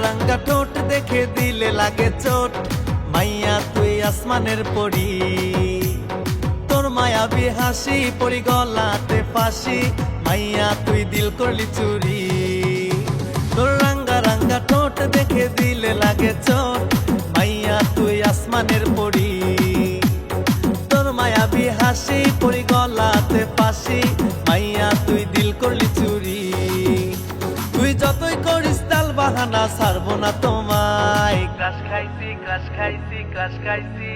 রাঙ্গা ঠোঁট দেখে দিলে লাগে চোট, মাইয়া তুই আসমানের পরি। তোর মায়াবী হাসি পরি গলাতে ফাঁসি, মাইয়া তুই দিল করলি চুরি। তোর রাঙ্গা রাঙ্গা ঠোঁট দেখে দিলে লাগে চোট, মাইয়া তুই আসমানের পরি। তোর মায়াবী হাসি পরি গলাতে ফাঁসি, মাইয়া তুই দিল করলি চুরি। তুই যতই করিস তাল বাহানা ছাড়বো না তোমায়। ক্রাশ খাইছি ক্রাশ খাইছি ক্রাশ খাইছি,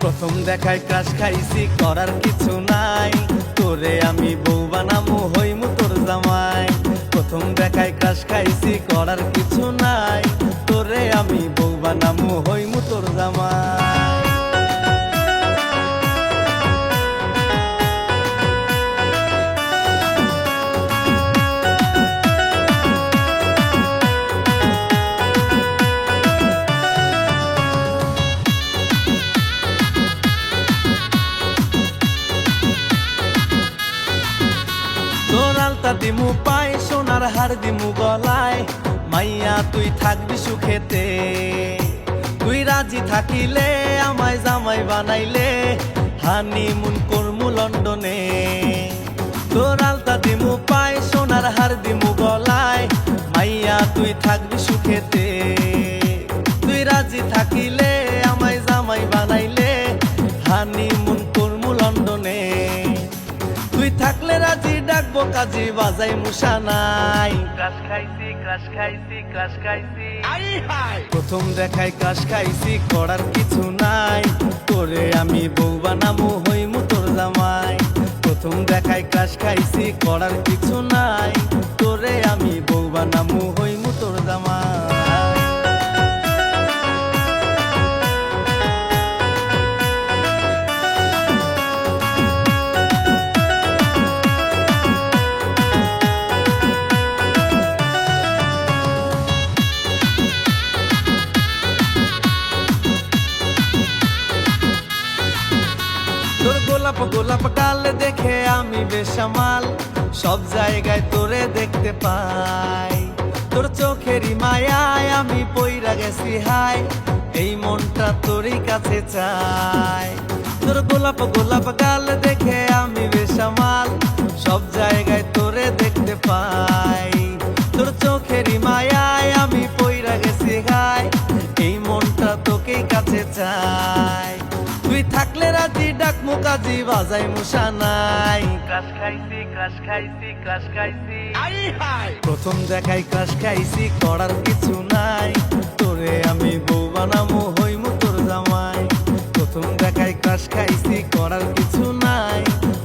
প্রথম দেখায় ক্রাশ খাইছি, করার কিছু নাই। তোরে আমি বউ বানামু হইমু তোর জামাই। প্রথম দেখায় ক্রাশ খাইছি, করার কিছু নাই। তোরে আমি বউ বানামু হইমু তোর জামাই। তোর আলতা দিমু পায়, সোনার হার দিমু গলায়, মাইয়া তুই থাকবি সুখেতে। তুই রাজি থাকিলে আমায় জামাই বানাইলে, হানিমুন করমু লন্ডনে। তোর আলতা দিমু পায়, সোনার হার দিমু গলায়, মাইয়া তুই থাকবি সুখেতে। তুই রাজি থাকিলে আমায় জামাই বানাইলে, হানিমুন করমু লন্ডনে। তুই থাকলে রাজি ডাকবো কাজী, বাজাই মুশা নাই। ক্রাশ খাইছি ক্রাশ খাইছি ক্রাশ খাইছি, প্রথম দেখায় ক্রাশ খাইছি, করার কিছু নাই। তোরে আমি বউ বানামু হইমু তোর জামাই। প্রথম দেখায় ক্রাশ খাইছি, করার কিছু নাই। তোরে আমি বউ বানামু হইমু তোর জামাই। তোর গোলাপ গোলাপ ডাল দেখে আমি বেসামাল, সব জায়গায় তোরে দেখতে পাই। তোর চোখেরই মায়ায় আমি পইরা গেছি হাই, এই মনটা তোরই কাছে চাই। তোর গোলাপ গোলাপ গাল দেখে আমি বেসামাল, সব জায়গায় তোরে দেখতে পাই। তোর চোখেরই মায়ায় আমি পইরা গেছি হাই, এই মনটা তোকেই কাছে চাই। তুই থাকলে রাজি ডাকমু কাজী, বাজাই মুশা নাই। ক্রাশ খাইছি ক্রাশ খাইছি ক্রাশ খাইছি, প্রথম দেখায় ক্রাশ খাইছি, করার কিছু নাই। তোরে আমি বউ বানামু হইমু তোর জামাই। প্রথম দেখায় ক্রাশ খাইছি, করার কিছু নাই।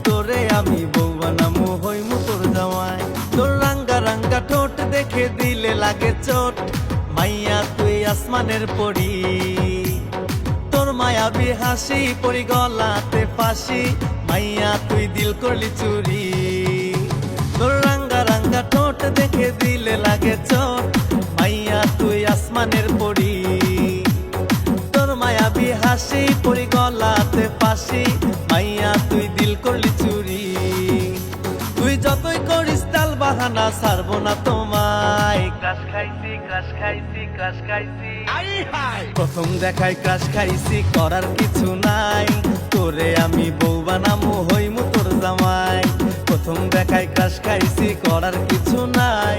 তোরে আমি বউ বানামু হইমু তোর জামাই। তোর রাঙ্গা রাঙ্গা ঠোঁট দেখে দিলে লাগে চোট, মাইয়া তুই আসমানের পরি। তোর মায়াবী হাসি পরি গলাতে ফাঁসি, মাইয়া তুই দিল করলি চুরি। তোর রাঙ্গা রাঙ্গা ঠোঁট দেখে দিলে লাগে চোট, মাইয়া তুই আসমানের পরি। তোর মায়াবী হাসি পরি গলাতে ফাঁসি, মাইয়া তুই দিল করলি চুরি। তুই যতই করিস তাল বাহানা ছাড়বো না তোমায়। ক্রাশ খাইছি ক্রাশ খাইছি ক্রাশ খাইছি, প্রথম দেখায় ক্রাশ খাইছি, করার কিছু নাই। তোরে আমি বউ বানামু হইমু তোর জামাই। প্রথম দেখায় ক্রাশ খাইছি, করার কিছু নাই।